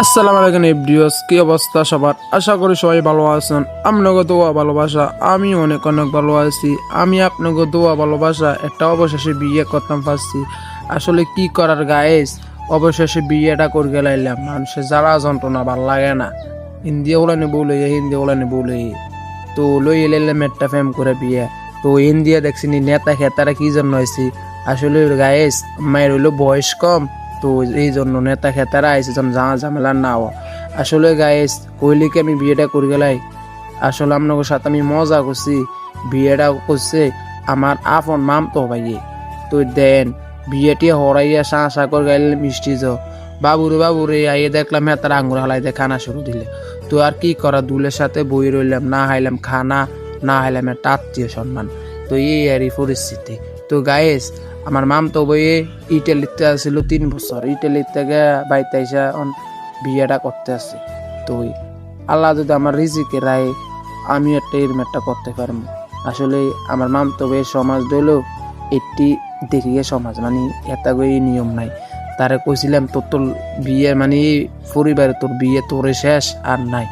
আসসালামু আলাইকুম এভরিওয়াস, কি অবস্থা সবার? আশা করি সবাই ভালো আছেন। আপনাকে দোয়া ভালোবাসা, আমি অনেক অনেক ভালো আছি। আমি আপনাকে দোয়া ভালোবাসা একটা অবশেষে বিয়ে করতাম পারছি। আসলে কি করার গাইস, অবশেষে বিয়েটা করে গেলাইলাম। মানুষের জ্বালা যন্ত্রণা ভাল লাগে না। হিন্দি ওলানি বলে হিন্দি ওলানি বলে তো লই এলাইলাম একটা ফেম করে বিয়ে। তো ইন্ডিয়া দেখছি নেতা খেতারা কি জন্য হয়েছি। আসলে গাইস মায়ের হইলো বয়স কম, তো এই জন্য নেতা খেতারা আইসে যেন ঝামেলা না হওয়া। আসলে গাইস কইলিকে আমি বিয়েটা করে গেলাই। আসলে আপনাদের সাথে আমি মজা করছি। বিয়েটা করছে আমার আপন মাম তো ভাইয়ে। তো দেন বিয়েটি হরাইয়া শাঁ করে গাইলে মিষ্টি বাবুরে আইয়ে দেখলাম হ্যাঁ তার আঙ্গুর হালাইতে খানা শুরু দিলে। তো আর কি করা, দুলের সাথে বই রইলাম, না হাইলাম খানা, না হাইলাম একটা আত্মীয় সম্মান। তো এই আর এই পরিস্থিতি। তো গাইস আমার মাম তো বইয়ে ইটালিতে আসছিল 3 বছর, ইটালির থেকে বাইতে এসে বিয়েটা করতে আসছে। তো আল্লাহ যদি আমার রিজিকে রায় আমি একটা এরম একটা করতে পারবো। আসলে আমার মাম তো বইয়ের সমাজ দিলেও একটি দেখিয়ে সমাজ মানে এটা নিয়ম নাই। তারা কইছিলাম তোর বিয়ে মানে পরিবারে তোর বিয়ে তোরে শেষ আর নাই।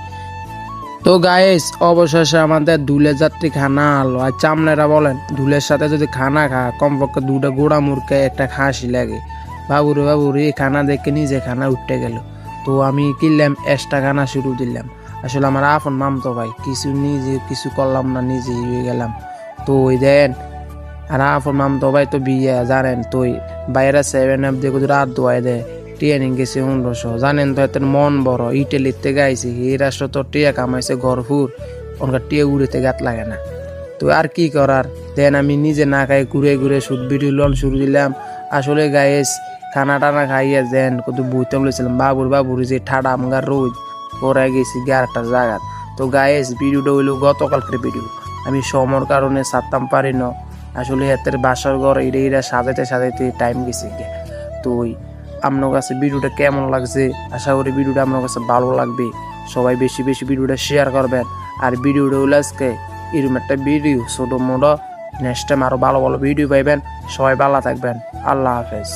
তো গাইস অবশেষে আমাদের দুলের যাত্রী খানা আলো। আর চামড়ারা বলেন দুলের সাথে যদি খানা খা কমপক্ষে 2টা গোড়া মুরকে একটা খাসি লাগে। বাবুরে খানা দেখে নিজে খানা উঠতে গেল। তো আমি কিনলাম এক্সট্রা খানা শুরু দিলাম। আসলে আমার আপন মাম তো ভাই কিছু করলাম না, নিজে হয়ে গেলাম। তো ওই দেন আর আপন মাম তো ভাই তো বিয়ে জানেন তো বাইরে 7 দিয়ে রাত দোয়াই দেয়। ট্রেনিং গেছে 1500, জানেন তো এত মন বড়, ইটালির থেকে আইসি এই রাষ্ট্র তো টিয়া কামাইছে ঘরফুর, ওনকার টিয়া উড়িতে গাত লাগে না। তো আর কি করার, দেন আমি নিজে না খাই ঘুরে শুট ভিডিও লন শুরু দিলাম। আসলে গাইস খানা টানা খাইয়া দেন কত বইতাম লইছিলাম বাবুর যে ঠাডা আমগার রোজ পরে গেছি 11টা জায়গা। তো গাইস ভিডিওটা হইলো গতকালকের ভিডিও, আমি সমর কারণে ছাড়তাম পারি না। আসলে এতের বাসার ঘর এরা সাজাইতে টাইম গেছে। তো আপনার কাছে ভিডিওটা কেমন লাগছে, আশা করি ভিডিওটা আপনার কাছে ভালো লাগবে। সবাই বেশি ভিডিওটা শেয়ার করবেন। আর ভিডিওটা হলো আজকে এরকম একটা ভিডিও ছোটো মোটো, নেক্সট টাইম আরও ভালো ভিডিও পাইবেন। সবাই ভালো থাকবেন। আল্লাহ হাফেজ।